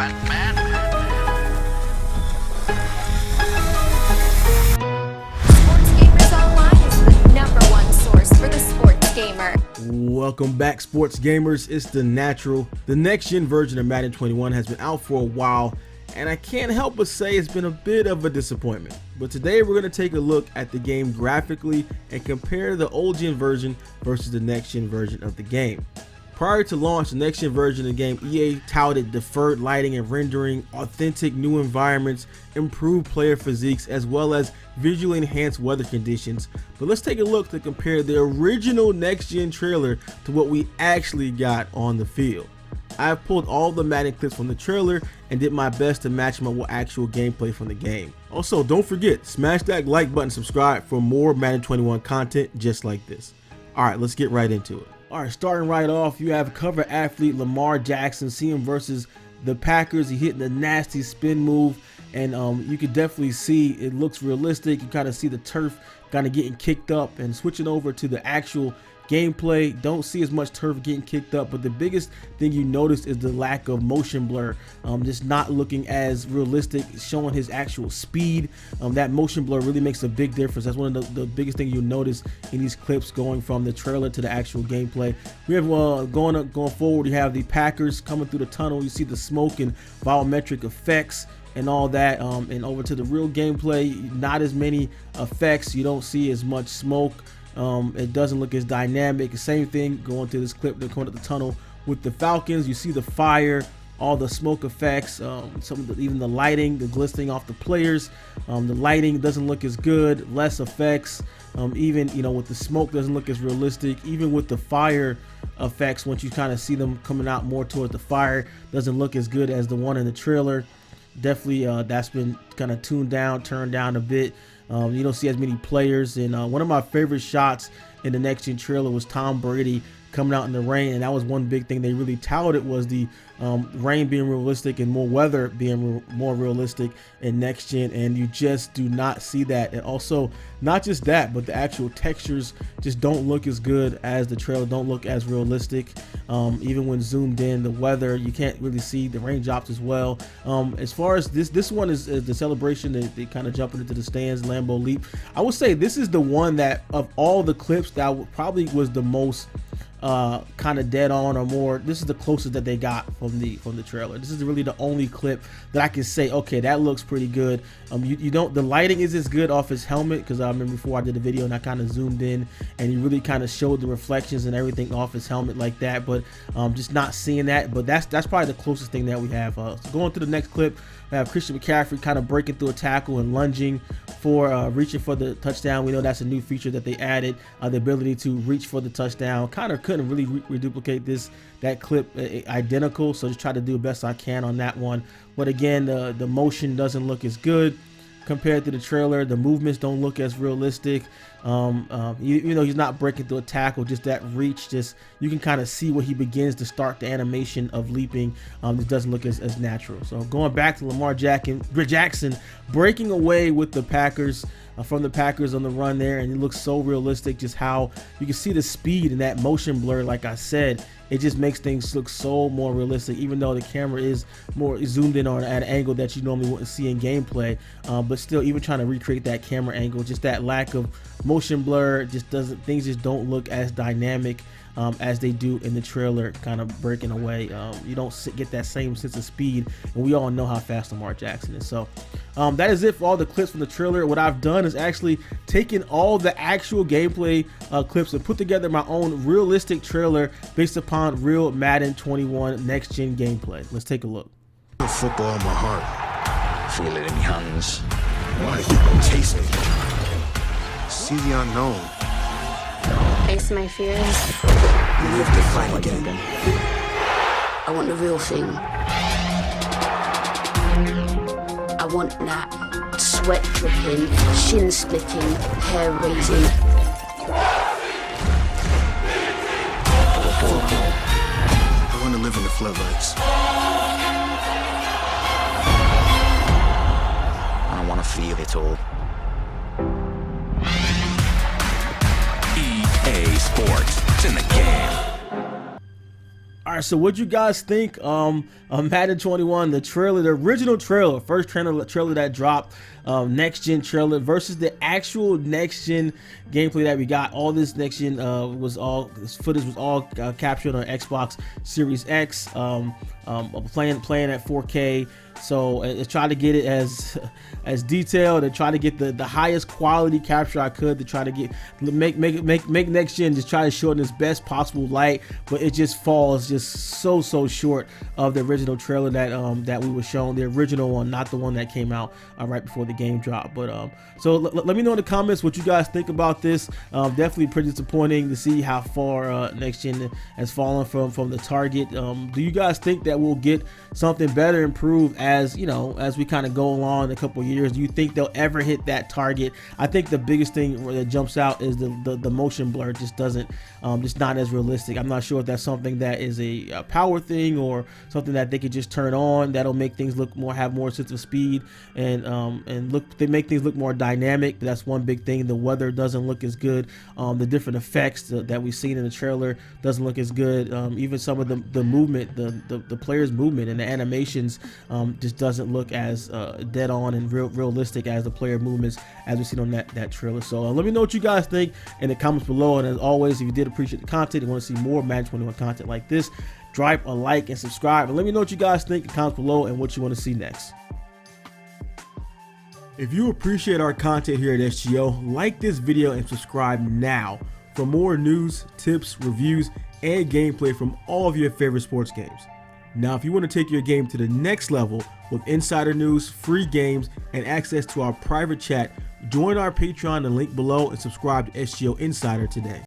Sports Gamers Online is the #1 source for the sports gamer. Welcome back, sports gamers. It's the natural. The next gen version of Madden 21 has been out for a while, and I can't help but say it's been a bit of a disappointment. But today we're going to take a look at the game graphically and compare the old gen version versus the next gen version of the game. Prior to launch, the next gen version of the game, EA touted deferred lighting and rendering, authentic new environments, improved player physiques, as well as visually enhanced weather conditions. But let's take a look to compare the original next gen trailer to what we actually got on the field. I've pulled all the Madden clips from the trailer and did my best to match them up with actual gameplay from the game. Also, don't forget, smash that like button, subscribe for more Madden 21 content just like this. Alright, let's get right into it. Alright, starting right off, you have cover athlete Lamar Jackson. See him versus the Packers. He hitting the nasty spin move, and you can definitely see it looks realistic. You kind of see the turf kind of getting kicked up, and switching over to the actual gameplay, don't see as much turf getting kicked up, but the biggest thing you notice is the lack of motion blur, just not looking as realistic, showing his actual speed. That motion blur really makes a big difference. That's one of the biggest things you'll notice in these clips going from the trailer to the actual gameplay. We have going forward, you have the Packers coming through the tunnel. You see the smoke and volumetric effects and all that, and over to the real gameplay, not as many effects. You don't see as much smoke. It doesn't look as dynamic. Same thing going to this clip. They're going to the tunnel with the Falcons. You see the fire, all the smoke effects, even the lighting, the glistening off the players. The lighting doesn't look as good, less effects. Even with the smoke, doesn't look as realistic. Even with the fire effects, once you kind of see them coming out more towards the fire, doesn't look as good as the one in the trailer. Definitely that's been kind of turned down a bit. You don't see as many players, and one of my favorite shots in the next gen trailer was Tom Brady coming out in the rain, and that was one big thing they really touted, was the rain being realistic and more weather being more realistic in next gen, and you just do not see that. And also, not just that, but the actual textures just don't look as good as the trailer, don't look as realistic. Even when zoomed in, the weather, you can't really see the raindrops as well. As far as this one is the celebration, they kind of jumping into the stands, Lambeau Leap. I would say this is the one that, of all the clips, that probably was the most kind of dead on, or more, this is the closest that they got from the trailer. This is really the only clip that I can say, okay, that looks pretty good. You don't, the lighting is as good off his helmet, because I remember before I did the video and I kind of zoomed in and you really kind of showed the reflections and everything off his helmet like that, but just not seeing that. But that's probably the closest thing that we have. So going to the next clip, we have Christian McCaffrey kind of breaking through a tackle and lunging for reaching for the touchdown. We know that's a new feature that they added, the ability to reach for the touchdown. Kind of couldn't really reduplicate that clip identical, so just try to do the best I can on that one. But again, the motion doesn't look as good compared to the trailer. The movements don't look as realistic. He's not breaking through a tackle, just that reach, just you can kind of see where he begins to start the animation of leaping. It doesn't look as natural. So going back to Lamar Jackson breaking away with the Packers, from the Packers on the run there, and it looks so realistic, just how you can see the speed and that motion blur. Like I said, it just makes things look so more realistic, even though the camera is more zoomed in on at an angle that you normally wouldn't see in gameplay. But still, even trying to recreate that camera angle, just that lack of motion blur, things just don't look as dynamic as they do in the trailer, kind of breaking away. You don't get that same sense of speed, and we all know how fast Lamar Jackson is. So that is it for all the clips from the trailer. What I've done is actually taken all the actual gameplay clips and put together my own realistic trailer based upon real Madden 21 next gen gameplay. Let's take a look. Football in my heart. Feel it in your hands. Right. Taste it. See the unknown. Face my fears. You live to fight again. I want the real thing. I want that sweat dripping, shin splitting, hair raising. I want to live in the floodlights. I want to feel it all. EA Sports. It's in the game. All right, so what you guys think of Madden 21, the trailer, the original trailer, first trailer that dropped, next gen trailer versus the actual next gen gameplay that we got? All this next gen this footage was all captured on Xbox Series X, playing at 4K. So I tried to get it as detailed and try to get the highest quality capture I could to try to make next gen, just try to show it in its best possible light, but it just falls just so short of the original trailer that we were shown, the original one, not the one that came out right before the game dropped. But so let me know in the comments what you guys think about this. Definitely pretty disappointing to see how far next gen has fallen from the target. Do you guys think that we'll get something better, improved as we kind of go along in a couple of years? Do you think they'll ever hit that target? I think the biggest thing that jumps out is the motion blur just doesn't, just not as realistic. I'm not sure if that's something that is a power thing or something that they could just turn on that'll make things have more sense of speed and they make things look more dynamic. That's one big thing. The weather doesn't look as good. The different effects that we've seen in the trailer doesn't look as good. Even some of the movement, the players' movement and the animations just doesn't look as dead on and realistic as the player movements as we've seen on that trailer. So let me know what you guys think in the comments below. And as always, if you did appreciate the content and want to see more Madden 21 content like this, drop a like and subscribe, and let me know what you guys think in the comments below and what you want to see next. If you appreciate our content here at SGO, like this video and subscribe now for more news, tips, reviews, and gameplay from all of your favorite sports games. Now, if you want to take your game to the next level with insider news, free games, and access to our private chat, join our Patreon, the link below, and subscribe to SGO Insider today.